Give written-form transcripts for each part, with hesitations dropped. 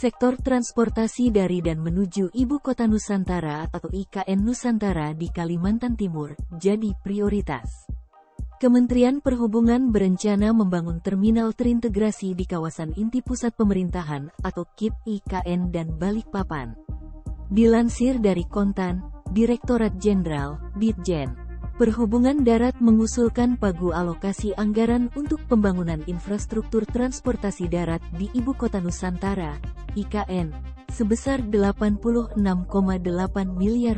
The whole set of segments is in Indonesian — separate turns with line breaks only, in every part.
sektor transportasi dari dan menuju Ibu Kota Nusantara atau IKN Nusantara di Kalimantan Timur jadi prioritas. Kementerian Perhubungan berencana membangun terminal terintegrasi di kawasan inti pusat pemerintahan atau KIP IKN dan Balikpapan. Dilansir dari Kontan, Direktorat Jenderal, Ditjen Perhubungan Darat mengusulkan pagu alokasi anggaran untuk pembangunan infrastruktur transportasi darat di Ibu Kota Nusantara, IKN, sebesar Rp86,8 miliar.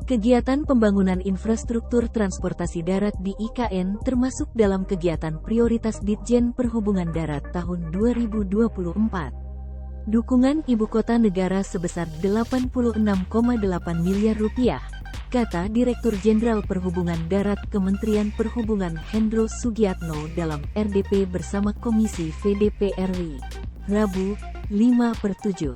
Kegiatan pembangunan infrastruktur transportasi darat di IKN termasuk dalam kegiatan prioritas Ditjen Perhubungan Darat tahun 2024. Dukungan Ibu Kota Negara sebesar Rp86,8 miliar, kata Direktur Jenderal Perhubungan Darat Kementerian Perhubungan Hendro Sugiatno dalam RDP bersama Komisi VDP RI, Rabu, 5/7.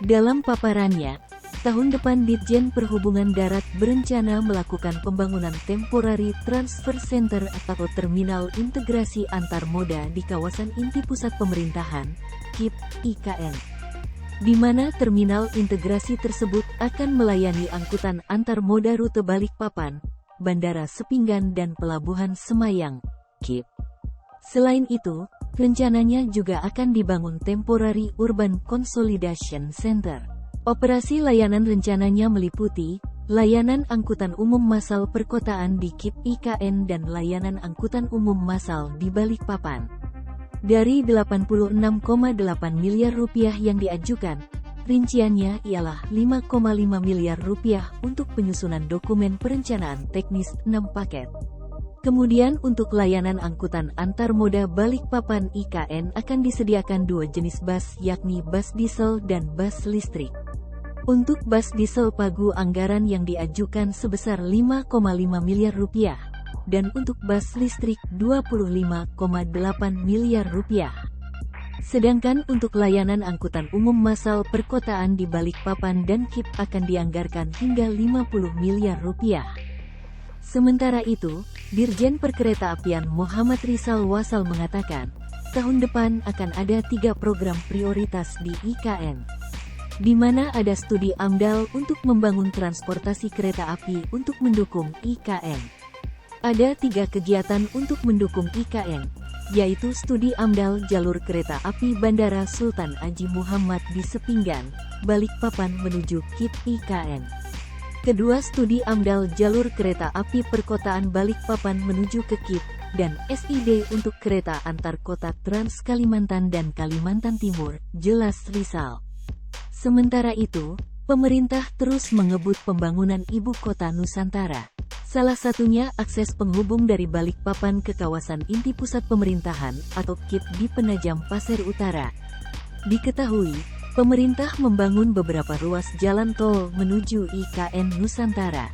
Dalam paparannya, tahun depan Ditjen Perhubungan Darat berencana melakukan pembangunan Temporary Transfer Center atau terminal integrasi antar moda di kawasan inti pusat pemerintahan, KIP IKN. Di mana terminal integrasi tersebut akan melayani angkutan antar moda rute Balikpapan, Bandara Sepinggan dan Pelabuhan Semayang, KIP. Selain itu, rencananya juga akan dibangun Temporary Urban Consolidation Center. Operasi layanan rencananya meliputi layanan angkutan umum massal perkotaan di KIP IKN dan layanan angkutan umum massal di Balikpapan. Dari Rp86,8 miliar yang diajukan, rinciannya ialah Rp5,5 miliar untuk penyusunan dokumen perencanaan teknis 6 paket. Kemudian untuk layanan angkutan antar moda Balikpapan IKN akan disediakan 2 jenis bus yakni bus diesel dan bus listrik. Untuk bus diesel pagu anggaran yang diajukan sebesar Rp5,5 miliar. Dan untuk bus listrik Rp25,8 miliar. Sedangkan untuk layanan angkutan umum massal perkotaan di Balikpapan dan KIP akan dianggarkan hingga Rp50 miliar. Sementara itu, Dirjen Perkeretaapian Muhammad Rizal Wasal mengatakan, tahun depan akan ada 3 program prioritas di IKN. Di mana ada studi AMDAL untuk membangun transportasi kereta api untuk mendukung IKN. Ada 3 kegiatan untuk mendukung IKN, yaitu studi AMDAL jalur kereta api Bandara Sultan Haji Muhammad di Sepinggan, Balikpapan menuju KIP IKN. Kedua, studi AMDAL jalur kereta api perkotaan Balikpapan menuju ke KIP, dan SID untuk kereta antar kota Trans Kalimantan dan Kalimantan Timur, jelas Rizal. Sementara itu, pemerintah terus mengebut pembangunan Ibu Kota Nusantara. Salah satunya akses penghubung dari Balikpapan ke kawasan inti pusat pemerintahan atau KIP di Penajam Pasir Utara. Diketahui, pemerintah membangun beberapa ruas jalan tol menuju IKN Nusantara.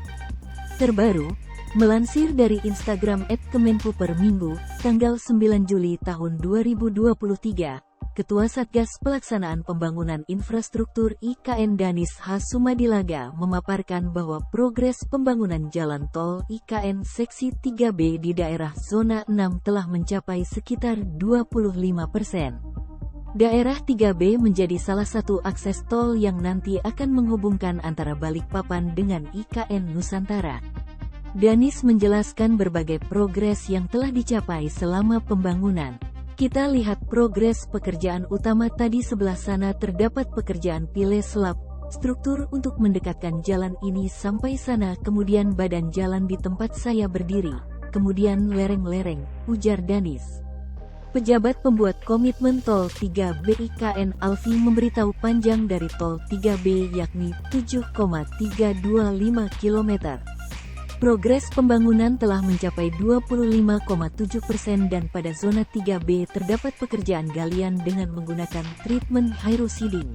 Terbaru, melansir dari Instagram @kemenpu per Minggu, tanggal 9 Juli tahun 2023, Ketua Satgas Pelaksanaan Pembangunan Infrastruktur IKN Danis H. Sumadilaga memaparkan bahwa progres pembangunan jalan tol IKN Seksi 3B di daerah Zona 6 telah mencapai sekitar 25%. Daerah 3B menjadi salah satu akses tol yang nanti akan menghubungkan antara Balikpapan dengan IKN Nusantara. Danis menjelaskan berbagai progres yang telah dicapai selama pembangunan. Kita lihat progres pekerjaan utama tadi sebelah sana terdapat pekerjaan pile slab, struktur untuk mendekatkan jalan ini sampai sana kemudian badan jalan di tempat saya berdiri, kemudian lereng-lereng, ujar Danis. Pejabat pembuat komitmen Tol 3B IKN Alfi memberitahu panjang dari Tol 3B yakni 7,325 km. Progres pembangunan telah mencapai 25,7% dan pada zona 3B terdapat pekerjaan galian dengan menggunakan treatment hydroseeding.